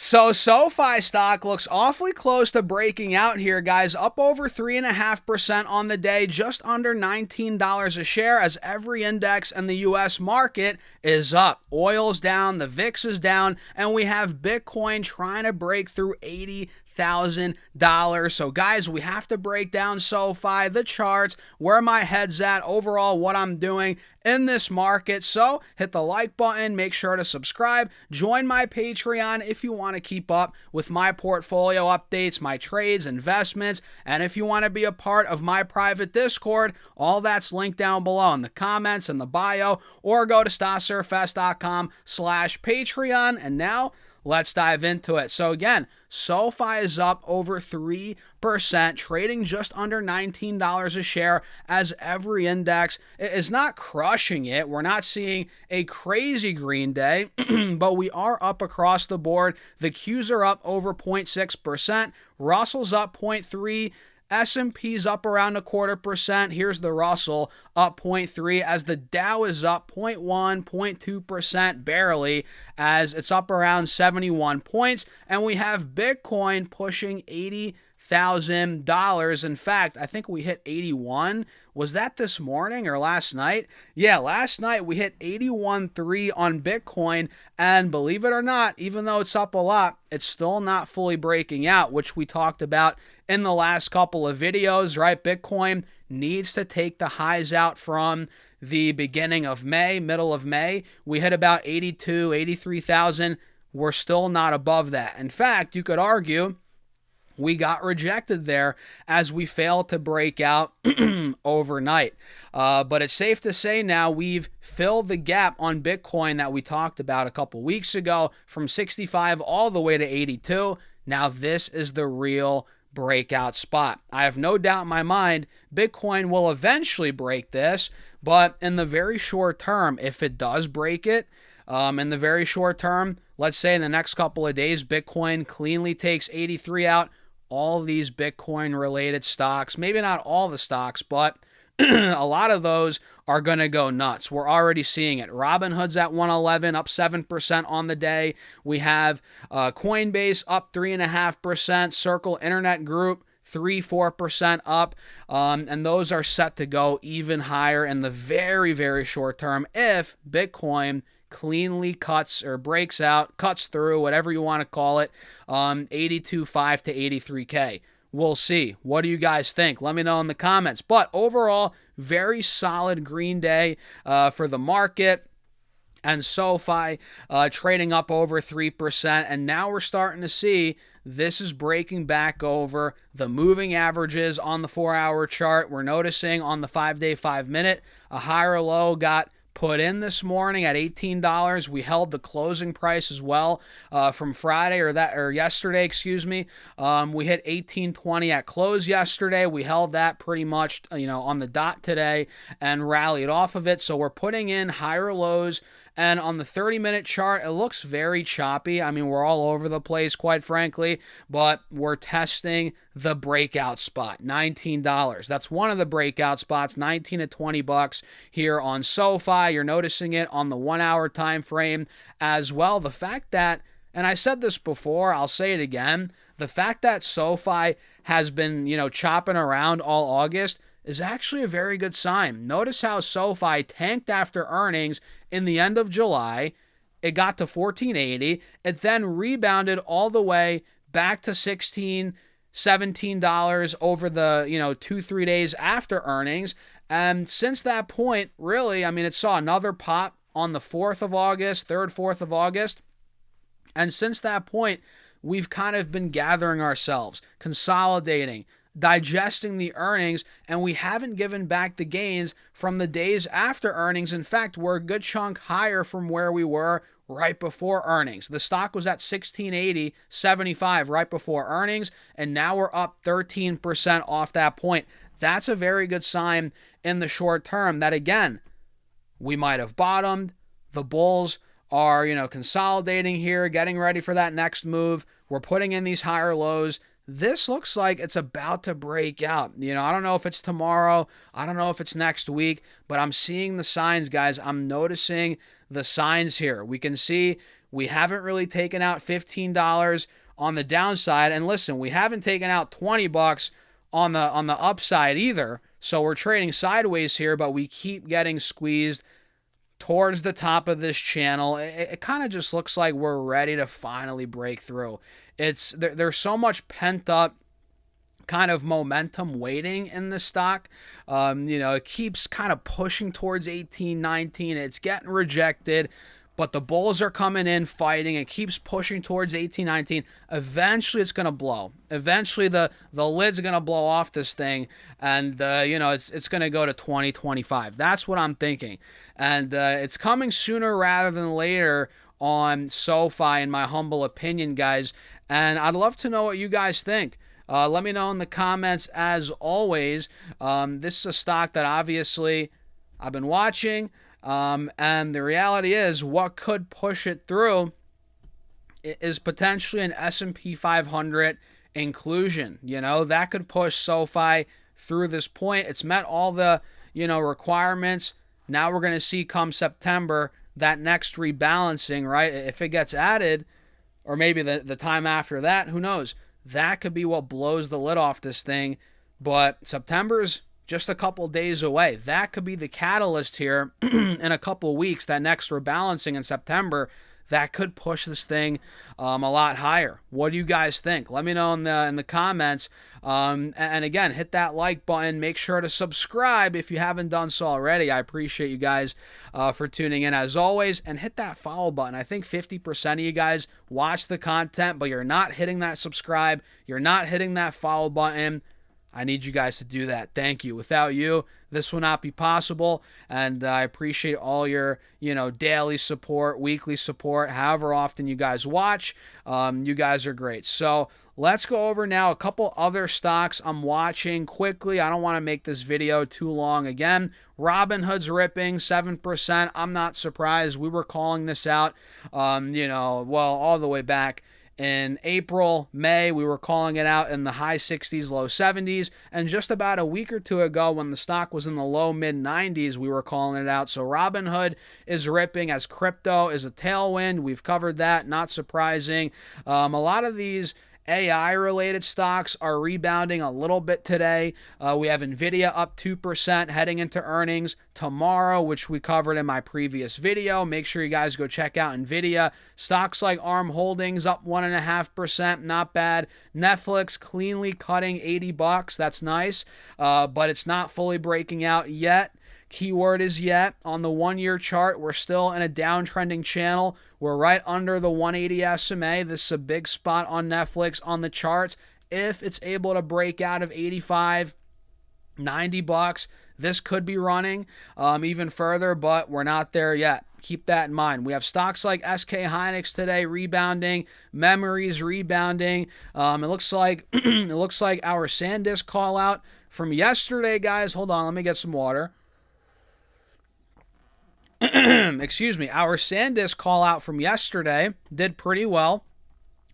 So SoFi stock looks awfully close to breaking out here, guys. Up over 3.5% on the day, just under $19 a share, as every index in the U.S. market is up. Oil's down, the VIX is down, and we have Bitcoin trying to break through $80,000. So guys, we have to break down SoFi, the charts, where my head's at, overall what I'm doing in this market. So hit the like button, make sure to subscribe, join my Patreon if you want to keep up with my portfolio updates, my trades, investments, and if you want to be a part of my private Discord, all that's linked down below in the comments and the bio, or go to stasurfest.com/Patreon. And now let's dive into it. So again, SoFi is up over 3%, trading just under $19 a share, as every index is not crushing it. We're not seeing a crazy green day, but we are up across the board. The Qs are up over 0.6%. Russell's up 0.3%. S&P's up around 0.25%. Here's the Russell, up 0.3%, as the Dow is up 0.1%, 0.2% barely, as it's up around 71 points. And we have Bitcoin pushing $80,000. In fact, I think we hit 81. Was that this morning or last night? Yeah, last night we hit 81.3 on Bitcoin, and believe it or not, even though it's up a lot, it's still not fully breaking out, which we talked about in the last couple of videos, right? Bitcoin needs to take the highs out from the beginning of May, middle of May. We hit about 82, 83,000. We're still not above that. In fact, you could argue we got rejected there as we failed to break out overnight. But it's safe to say now we've filled the gap on Bitcoin that we talked about a couple weeks ago, from 65 all the way to 82. Now this is the real breakout spot. I have no doubt in my mind Bitcoin will eventually break this, but in the very short term, if it does break it, in the very short term, let's say in the next couple of days, Bitcoin cleanly takes 83 out, all these Bitcoin related stocks, maybe not all the stocks, but a lot of those are going to go nuts. We're already seeing it. Robinhood's at 111, up 7% on the day. We have Coinbase up 3.5%, Circle Internet Group 3-4% up, and those are set to go even higher in the very, very short term if Bitcoin cleanly cuts or breaks out, cuts through, whatever you want to call it, 82.5 to 83K. We'll see. What do you guys think? Let me know in the comments. But overall, very solid green day for the market. And SoFi trading up over 3%. And now we're starting to see this is breaking back over the moving averages on the 4-hour chart. We're noticing on the 5-day, 5-minute, a higher low got put in this morning at $18. We held the closing price as well from Friday or yesterday, excuse me. We hit $18.20 at close yesterday. We held that pretty much, on the dot today and rallied off of it. So we're putting in higher lows. And on the 30-minute chart, it looks very choppy. I mean, we're all over the place, quite frankly, but we're testing the breakout spot, $19. That's one of the breakout spots, 19 to 20 bucks here on SoFi. You're noticing it on the 1-hour time frame as well. The fact that, and I said this before, I'll say it again, the fact that SoFi has been, chopping around all August is actually a very good sign. Notice how SoFi tanked after earnings in the end of July. It got to $14.80. It then rebounded all the way back to $16, $17 over the 2-3 days after earnings. And since that point, really, it saw another pop on the 4th of August, 3rd, 4th of August. And since that point, we've kind of been gathering ourselves, consolidating, digesting the earnings, and we haven't given back the gains from the days after earnings. In fact, we're a good chunk higher from where we were right before earnings. The stock was at $16.80.75 right before earnings, and now we're up 13% off that point. That's a very good sign in the short term that, again, we might have bottomed. The bulls are, consolidating here, getting ready for that next move. We're putting in these higher lows. This looks like it's about to break out. I don't know if it's tomorrow. I don't know if it's next week, but I'm seeing the signs, guys. I'm noticing the signs here. We can see We haven't really taken out $15 on the downside. And listen, we haven't taken out $20 on the upside either. So we're trading sideways here, but we keep getting squeezed towards the top of this channel. It kind of just looks like we're ready to finally break through. There's so much pent up kind of momentum waiting in the stock. It keeps kind of pushing towards 18, 19. It's getting rejected, but the bulls are coming in fighting. It keeps pushing towards 18, 19. Eventually it's going to blow. Eventually the lid's going to blow off this thing, and it's going to go to 20, 25. That's what I'm thinking. And it's coming sooner rather than later on SoFi, in my humble opinion, guys. And I'd love to know what you guys think. Let me know in the comments, as always. This is a stock that obviously I've been watching. And the reality is, what could push it through is potentially an S&P 500 inclusion. That could push SoFi through this point. It's met all the, requirements. Now we're going to see come September that next rebalancing, right? If it gets added, or maybe the time after that, who knows? That could be what blows the lid off this thing. But September's just a couple days away. That could be the catalyst here in a couple weeks, that next rebalancing in September. That could push this thing a lot higher. What do you guys think? Let me know in the comments. And again, hit that like button. Make sure to subscribe if you haven't done so already. I appreciate you guys for tuning in as always. And hit that follow button. I think 50% of you guys watch the content, but you're not hitting that subscribe. You're not hitting that follow button. I need you guys to do that. Thank you. Without you, this will not be possible. And I appreciate all your, daily support, weekly support, however often you guys watch. You guys are great. So let's go over now a couple other stocks I'm watching quickly. I don't want to make this video too long. Again, Robinhood's ripping 7%. I'm not surprised. We were calling this out, all the way back in April, May. We were calling it out in the high 60s, low 70s. And just about a week or two ago, when the stock was in the low mid 90s, we were calling it out. So Robinhood is ripping as crypto is a tailwind. We've covered that. Not surprising. A lot of these AI-related stocks are rebounding a little bit today. We have NVIDIA up 2% heading into earnings tomorrow, which we covered in my previous video. Make sure you guys go check out NVIDIA. Stocks like ARM Holdings up 1.5%, not bad. Netflix cleanly cutting $80. That's nice, but it's not fully breaking out yet. Keyword is yet. On the 1-year chart, we're still in a downtrending channel. We're right under the 180 SMA. This is a big spot on Netflix on the charts. If it's able to break out of 85, $90, this could be running even further, but we're not there yet. Keep that in mind. We have stocks like SK Hynix today rebounding, memories rebounding. It looks like our SanDisk call out from yesterday, guys. Hold on, let me get some water. Excuse me. Our SanDisk call out from yesterday did pretty well.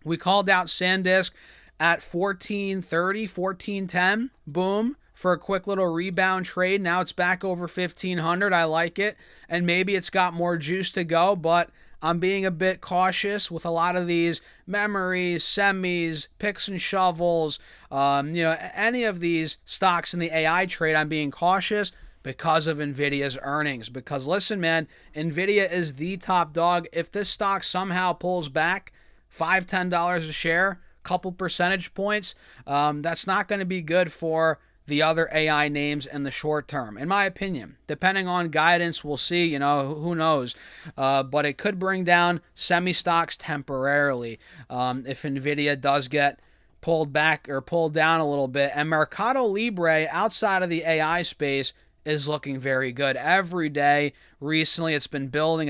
We called out SanDisk at 1430, 1410. Boom. For a quick little rebound trade. Now it's back over 1500. I like it. And maybe it's got more juice to go, but I'm being a bit cautious with a lot of these memories, semis, picks and shovels, any of these stocks in the AI trade. I'm being cautious because of NVIDIA's earnings. Because listen, man, NVIDIA is the top dog. If this stock somehow pulls back $5, $10 a share, couple percentage points, that's not going to be good for the other AI names in the short term, in my opinion. Depending on guidance, we'll see, who knows. But it could bring down semi stocks temporarily if NVIDIA does get pulled back or pulled down a little bit. And Mercado Libre, outside of the AI space, is looking very good. Every day recently it's been building,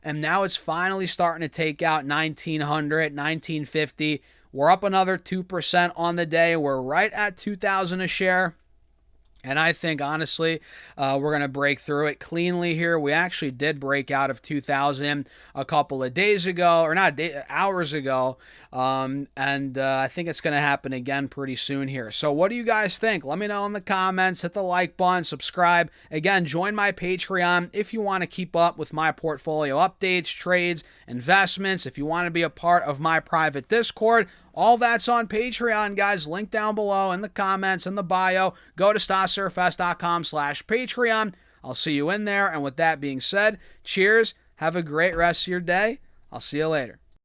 and now it's finally starting to take out 1900, 1950. We're up another 2% on the day. We're right at 2,000 a share. And I think, honestly, we're going to break through it cleanly here. We actually did break out of 2000 a couple of days ago, or not hours ago. And I think it's going to happen again pretty soon here. So what do you guys think? Let me know in the comments. Hit the like button, subscribe. Again, join my Patreon if you want to keep up with my portfolio updates, trades, investments. If you want to be a part of my private Discord, all that's on Patreon, guys. Link down below in the comments, in the bio. Go to StockSurfS.com/Patreon. I'll see you in there. And with that being said, cheers. Have a great rest of your day. I'll see you later.